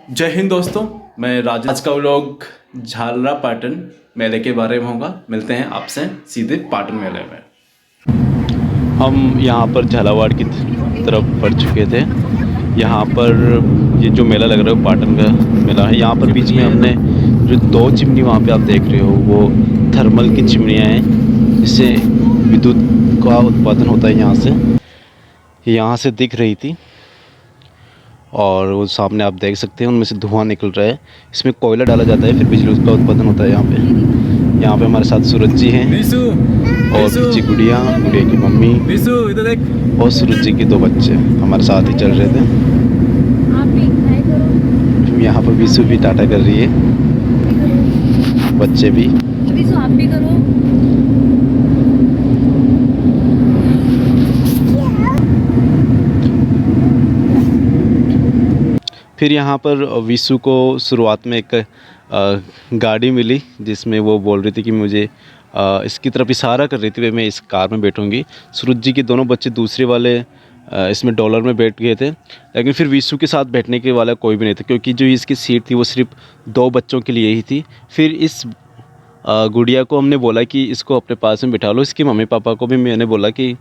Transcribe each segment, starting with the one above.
जय हिंद दोस्तों। मैं राज। आज का व्लॉग झालरा पाटन मेले के बारे में होगा। मिलते हैं आपसे सीधे पाटन मेले में। हम यहाँ पर झालावाड़ की तरफ बढ़ चुके थे। यहाँ पर ये जो मेला लग रहा है पाटन का मेला है। यहाँ पर बीच में हमने जो दो चिमनी वहाँ पे आप देख रहे हो वो थर्मल की चिमनियाँ हैं, जिससे विद्युत का उत्पादन होता है। यहाँ से दिख रही थी और वो सामने आप देख सकते हैं उनमें से धुआं निकल रहा है। इसमें कोयला डाला जाता है, फिर बिजली उसका उत्पादन होता है। यहाँ पे हमारे साथ सूरज जी हैं और पीछे गुड़िया की मम्मी इधर देख। और सूरज जी के दो बच्चे हमारे साथ ही चल रहे थे। यहाँ पर विशु भी टाटा कर रही है, बच्चे भी। आप भी करो। फिर यहाँ पर विशु को शुरुआत में एक गाड़ी मिली, जिसमें वो बोल रही थी कि मुझे इसकी तरफ इशारा कर रही थी, मैं इस कार में बैठूंगी। सूरज जी के दोनों बच्चे दूसरे वाले इसमें डॉलर में बैठ गए थे, लेकिन फिर विशु के साथ बैठने के वाला कोई भी नहीं था, क्योंकि जो इसकी सीट थी वो सिर्फ दो बच्चों के लिए ही थी। फिर इस गुड़िया को हमने बोला कि इसको अपने पास में बिठा लो। इसके मम्मी पापा को भी मैंने बोला कि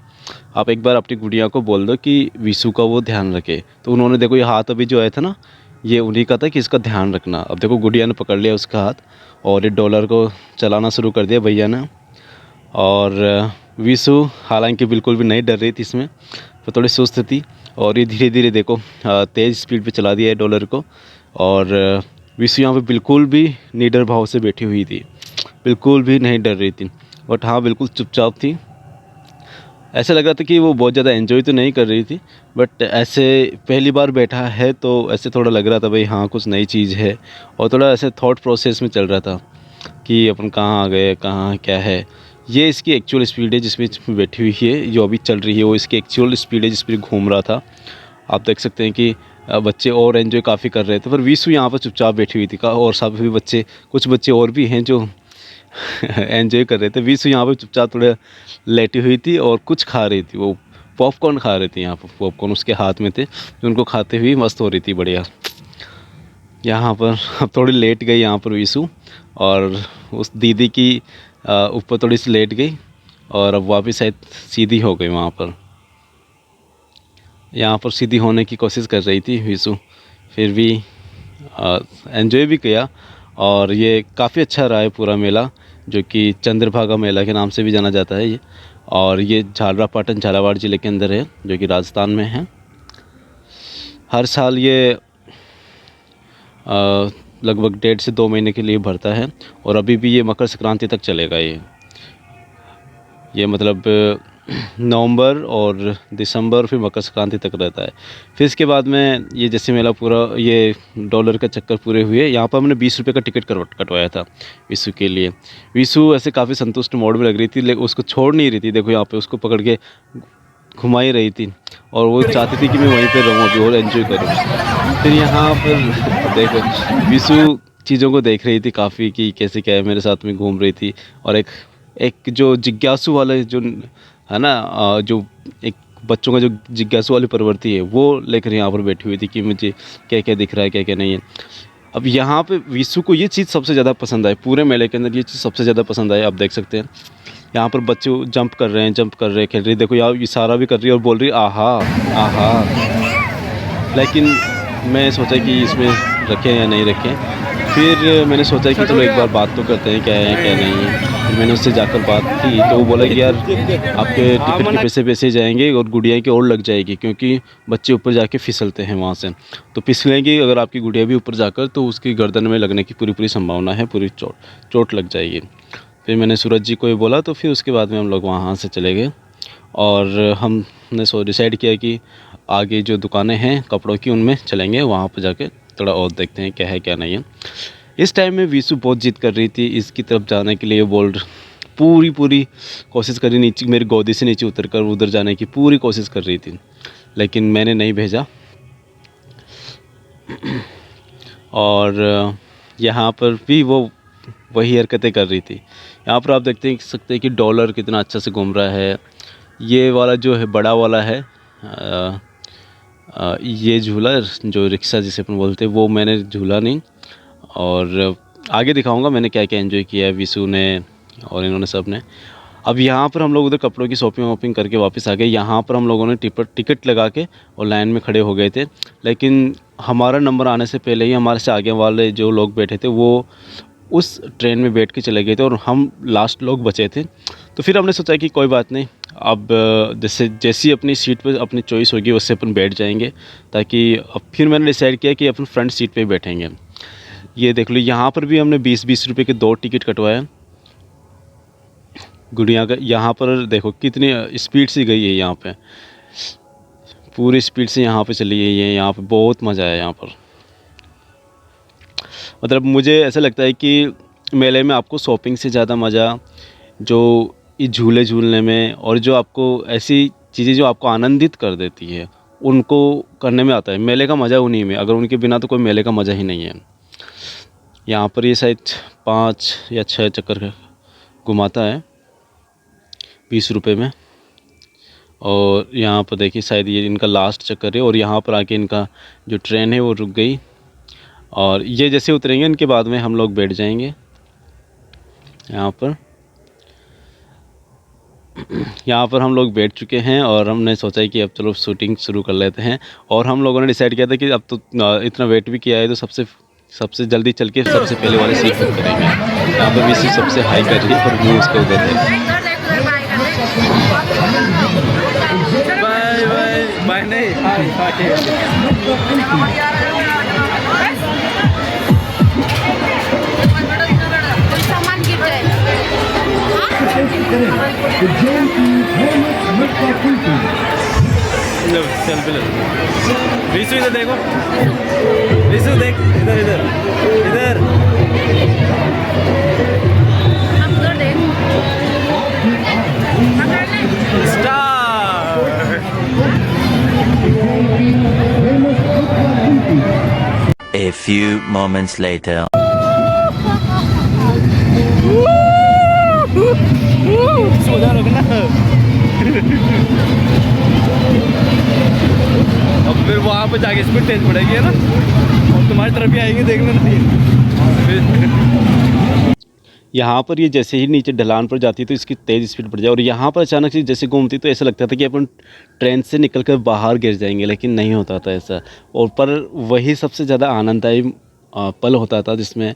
आप एक बार अपनी गुड़िया को बोल दो कि विशु का वो ध्यान रखे। तो उन्होंने, देखो ये हाथ अभी जो आया था ना, ये उन्हीं का था कि इसका ध्यान रखना। अब देखो गुड़िया ने पकड़ लिया उसका हाथ और ये डॉलर को चलाना शुरू कर दिया भैया ने। और विशु हालांकि बिल्कुल भी नहीं डर रही थी इसमें, वो थोड़ी सुस्त थी। और ये धीरे धीरे देखो तेज़ स्पीड पे चला दिया है डॉलर को। और विशु यहाँ पे बिल्कुल भी निडर भाव से बैठी हुई थी, बिल्कुल भी नहीं डर रही थी। बट हाँ, बिल्कुल चुपचाप थी। ऐसा लग रहा था कि वो बहुत ज़्यादा एंजॉय तो नहीं कर रही थी, बट ऐसे पहली बार बैठा है तो ऐसे थोड़ा लग रहा था भाई हाँ कुछ नई चीज़ है। और थोड़ा ऐसे थॉट प्रोसेस में चल रहा था कि अपन कहाँ आ गए, कहाँ क्या है। ये इसकी एक्चुअल स्पीड है जिसमें बैठी हुई है, जो अभी चल रही है वो इसकी एक्चुअल स्पीड है जिस पर घूम रहा था। आप देख सकते हैं कि बच्चे और एंजॉय काफ़ी कर रहे थे, पर विशु यहाँ पर चुपचाप बैठी हुई थी। और सभी बच्चे, कुछ बच्चे और भी हैं जो एंजॉय कर रहे थे। विशु यहाँ पर चुपचाप थोड़ा लेटी हुई थी और कुछ खा रही थी। वो पॉपकॉर्न खा रही थी। यहाँ पर पॉपकॉर्न उसके हाथ में थे, जो उनको खाते हुए मस्त हो रही थी बढ़िया। यहाँ पर अब थोड़ी लेट गई यहाँ पर विशु, और उस दीदी की ऊपर थोड़ी सी लेट गई और अब वापस शायद सीधी हो गई वहाँ पर। यहाँ पर सीधी होने की कोशिश कर रही थी विशु, फिर भी एंजॉय भी किया। और ये काफ़ी अच्छा रहा है पूरा मेला, जो कि चंद्रभागा मेला के नाम से भी जाना जाता है ये। और ये झालरा पाटन झालावाड़ ज़िले के अंदर है, जो कि राजस्थान में है। हर साल ये लगभग 1.5 से 2 महीने के लिए भरता है, और अभी भी ये मकर संक्रांति तक चलेगा। ये मतलब नवंबर और दिसंबर फिर मकर संक्रांति तक रहता है। फिर इसके बाद में ये जैसे मेला पूरा, ये डॉलर का चक्कर पूरे हुए। यहाँ पर हमने 20 रुपये का टिकट कटवाया था विशु के लिए। विशु ऐसे काफ़ी संतुष्ट मोड में लग रही थी, लेकिन उसको छोड़ नहीं रही थी। देखो यहाँ पे उसको पकड़ के घुमा ही रही थी, और वो चाहती थी कि मैं वहीं पर रहूँ अभी और एंजॉय करूँ। फिर यहाँ पर देखो विशु चीज़ों को देख रही थी काफ़ी, कि कैसे क्या है, मेरे साथ में घूम रही थी। और एक जो जिज्ञासु वाले जो है ना, जो एक बच्चों का जो जिज्ञासु वाली प्रवृत्ति है वो लेकर यहाँ पर बैठी हुई थी कि मुझे क्या क्या दिख रहा है, क्या क्या नहीं है। अब यहाँ पे विशु को ये चीज़ सबसे ज़्यादा पसंद आई, पूरे मेले के अंदर ये चीज़ सबसे ज़्यादा पसंद आई। आप देख सकते हैं यहाँ पर बच्चे जंप कर रहे हैं, खेल रहे हैं। देखो यहाँ इशारा भी कर रही है और बोल रही है आहा आहा। लेकिन मैं सोचा कि इसमें रखें या नहीं रखें। फिर मैंने सोचा कि चलो एक बार बात तो करते हैं क्या है क्या नहीं है। फिर मैंने उससे जाकर बात की तो वो बोला कि यार आपके टिकट के पैसे जाएंगे और गुड़िया की और लग जाएगी, क्योंकि बच्चे ऊपर जाके फिसलते हैं वहाँ से, तो फिसलेंगी अगर आपकी गुड़िया भी ऊपर जाकर, तो उसकी गर्दन में लगने की पूरी संभावना है, पूरी चोट लग जाएगी। फिर मैंने सूरज जी को ये बोला, तो फिर उसके बाद में हम लोग वहाँ से चले गए। और हमने डिसाइड किया कि आगे जो दुकानें हैं कपड़ों की उनमें चलेंगे, वहाँ पर जाके थोड़ा और देखते हैं क्या है क्या नहीं है। इस टाइम में विशु बहुत जिद कर रही थी इसकी तरफ जाने के लिए। पूरी कोशिश करी, नीचे मेरी गोदी से नीचे उतर कर उधर जाने की पूरी कोशिश कर रही थी, लेकिन मैंने नहीं भेजा। और यहाँ पर भी वो वही हरकतें कर रही थी। यहाँ पर आप देखते सकते हैं कि डॉलर कितना अच्छा से घूम रहा है। ये वाला जो है बड़ा वाला है ये झूला जो रिक्शा जिसे अपन बोलते हैं वो मैंने झूला नहीं, और आगे दिखाऊंगा मैंने क्या क्या एंजॉय किया है विशु ने और इन्होंने सब ने। अब यहाँ पर हम लोग उधर कपड़ों की शॉपिंग वॉपिंग करके वापस आ गए। यहाँ पर हम लोगों ने टिकट लगा के और लाइन में खड़े हो गए थे, लेकिन हमारा नंबर आने से पहले ही हमारे से आगे वाले जो लोग बैठे थे वो उस ट्रेन में बैठ के चले गए थे और हम लास्ट लोग बचे थे। तो फिर हमने सोचा कि कोई बात नहीं, अब जैसी अपनी सीट पे अपनी चॉइस होगी उससे अपन बैठ जाएंगे, ताकि अब फिर मैंने डिसाइड किया कि अपन फ्रंट सीट पे बैठेंगे। ये देख लो, यहाँ पर भी हमने 20-20 रुपये के 2 टिकट कटवाए। गुड़िया का यहाँ पर देखो कितनी स्पीड से गई है, यहाँ पे पूरी स्पीड से यहाँ पे चली गई है। यहाँ पे बहुत मज़ा आया यहाँ पर। मतलब मुझे ऐसा लगता है कि मेले में आपको शॉपिंग से ज़्यादा मज़ा जो ये झूले झूलने में, और जो आपको ऐसी चीज़ें जो आपको आनंदित कर देती है उनको करने में आता है। मेले का मज़ा उन्हीं में, अगर उनके बिना तो कोई मेले का मज़ा ही नहीं है। यहाँ पर ये शायद 5 या 6 चक्कर घुमाता है 20 रुपये में। और यहाँ पर देखिए शायद ये इनका लास्ट चक्कर है, और यहाँ पर आके इनका जो ट्रेन है वो रुक गई, और ये जैसे उतरेंगे इनके बाद में हम लोग बैठ जाएंगे। यहाँ पर हम लोग बैठ चुके हैं और हमने सोचा कि अब चलो शूटिंग शुरू कर लेते हैं। और हम लोगों ने डिसाइड किया था कि अब तो इतना वेट भी किया है तो सबसे जल्दी चल के सबसे पहले वाली सीट बुक करेंगे। यहाँ पर भी सीट सबसे हाई कर रही है और व्यू उसको देते हैं। बाय बाय बाय नहीं, हाय सामान गिर जाएगा। सेल्फी ले। विशु इधर देखो, विशु देख इधर इधर इधर। हम उधर देख। A few moments later. अब फिर वहाँ पे जाके स्पीड तेज बढ़ेगी है ना, और तुम्हारी तरफ ही आएंगे देखने नहीं। यहाँ पर ये जैसे ही नीचे ढलान पर जाती है तो इसकी तेज़ स्पीड बढ़ जाए, और यहाँ पर अचानक से जैसे घूमती तो ऐसा लगता था कि अपन ट्रेन से निकलकर बाहर गिर जाएंगे, लेकिन नहीं होता था ऐसा। और पर वही सबसे ज़्यादा आनंददायी पल होता था जिसमें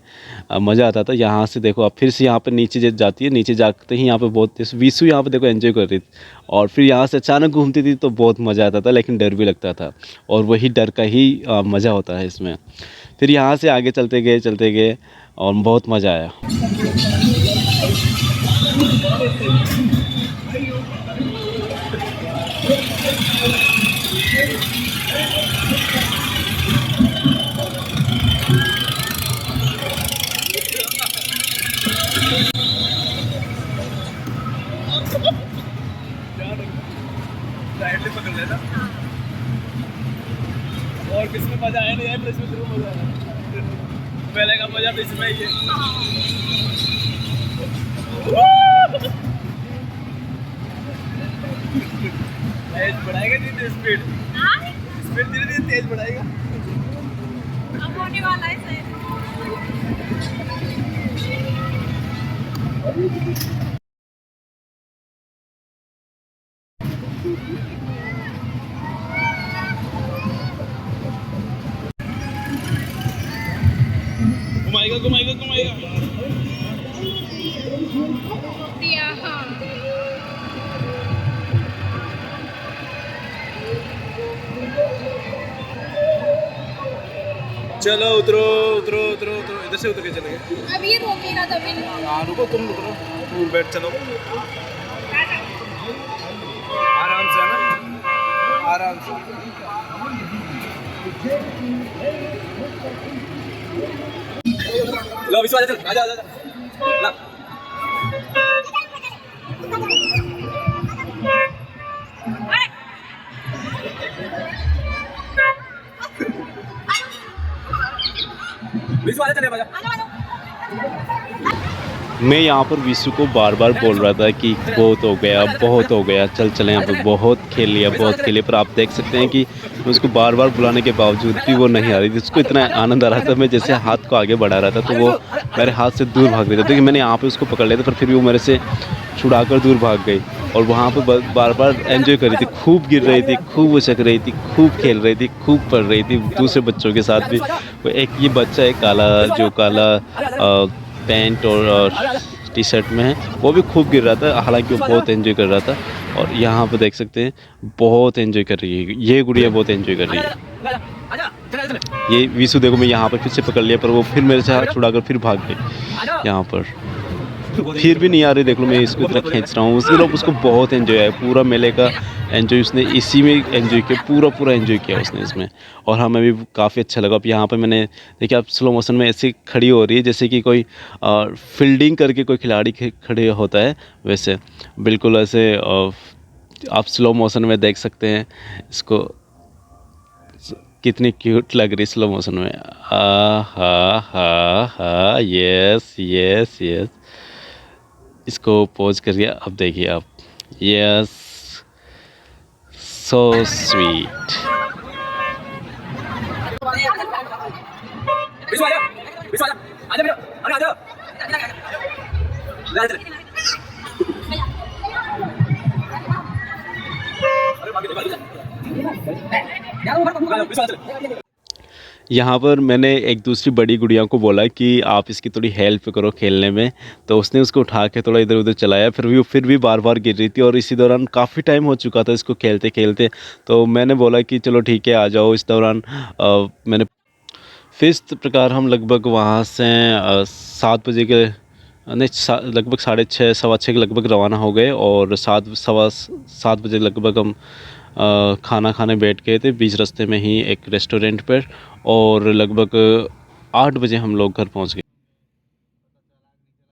मज़ा आता था। यहाँ से देखो अब फिर से यहाँ पर नीचे जाती है, नीचे जाते ही यहाँ पे बहुत विशु यहाँ पे देखो एंजॉय कर रही थी, और फिर यहाँ से अचानक घूमती थी तो बहुत मज़ा आता था, लेकिन डर भी लगता था, और वही डर का ही मज़ा होता है इसमें। फिर यहाँ से आगे चलते गए और बहुत मज़ा आया। पकड़ लेना, और किसमें मजा आया नहीं है, पर इसमें जरूर मजा आया। पहले का मजा तो इसमें ही है। तेज बढ़ाएगा धीरे स्पीड, धीरे धीरे तेज बढ़ाएगा। अब होने वाला है सही। घुमाएगा। हाँ। चलो उतरो, इधर से उतर के चलेंगे। अब ये रोकेगा तभी। हाँ रुको, तुम उतरो, तुम बैठ चलो आराम से, है ना, आराम से। लो विश्वास, चल आजा ला। विश्वास चले आजा। मैं यहाँ पर विशु को बार बार बोल रहा था कि बहुत हो गया, चल चलें, अब बहुत खेल लिया, पर आप देख सकते हैं कि मैं उसको बार बार बुलाने के बावजूद भी वो नहीं आ रही थी। उसको इतना आनंद आ रहा था, मैं जैसे हाथ को आगे बढ़ा रहा था तो वो मेरे हाथ से दूर भाग रही थी। देखिए मैंने यहाँ पे उसको पकड़ लिया था, पर फिर भी वो मेरे से छुड़ाकर दूर भाग गई और वहाँ पर बार बार एंजॉय कर रही थी, खूब गिर रही थी, खूब उछक रही थी, खूब खेल रही थी, खूब पढ़ रही थी दूसरे बच्चों के साथ भी। एक ये बच्चा है काला पैंट और टी शर्ट में है, वो भी खूब गिर रहा था, हालांकि वो बहुत एंजॉय कर रहा था। और यहाँ पर देख सकते हैं बहुत एंजॉय कर रही है ये गुड़िया, बहुत एंजॉय कर रही है। ये विशु देखो, मैं यहाँ पर फिर से पकड़ लिया पर वो फिर मेरे से हाथ छुड़ाकर फिर भाग गई। यहाँ पर फिर भी नहीं आ रही, देख लो मैं इसको इतना खींच रहा हूँ। उसके लोग उसको बहुत एंजॉय है, पूरा मेले का एंजॉय उसने इसी में एंजॉय किया, पूरा एंजॉय किया उसने इसमें। और हमें भी काफ़ी अच्छा लगा। अब यहाँ पे मैंने देखिए, आप स्लो मोशन में ऐसे खड़ी हो रही है जैसे कि कोई फील्डिंग करके कोई खिलाड़ी खड़े होता है, वैसे बिल्कुल ऐसे आप स्लो मोशन में देख सकते हैं इसको, कितनी क्यूट लग रही स्लो मोशन में। हा यस यस यस, इसको पॉज करिए, अब देखिए आप, यस सो स्वीट। यहाँ पर मैंने एक दूसरी बड़ी गुड़िया को बोला कि आप इसकी थोड़ी हेल्प करो खेलने में, तो उसने उसको उठा के थोड़ा इधर उधर चलाया, फिर भी बार बार गिर रही थी। और इसी दौरान काफ़ी टाइम हो चुका था इसको खेलते खेलते, तो मैंने बोला कि चलो ठीक है आ जाओ। इस दौरान मैंने फिर इस प्रकार हम लगभग वहाँ से 7 बजे के लगभग 6:30 सवा 6 के लगभग रवाना हो गए और सवा 7 बजे लगभग हम खाना खाने बैठ गए थे बीच रास्ते में ही एक रेस्टोरेंट पर, और लगभग 8 बजे हम लोग घर पहुंच गए।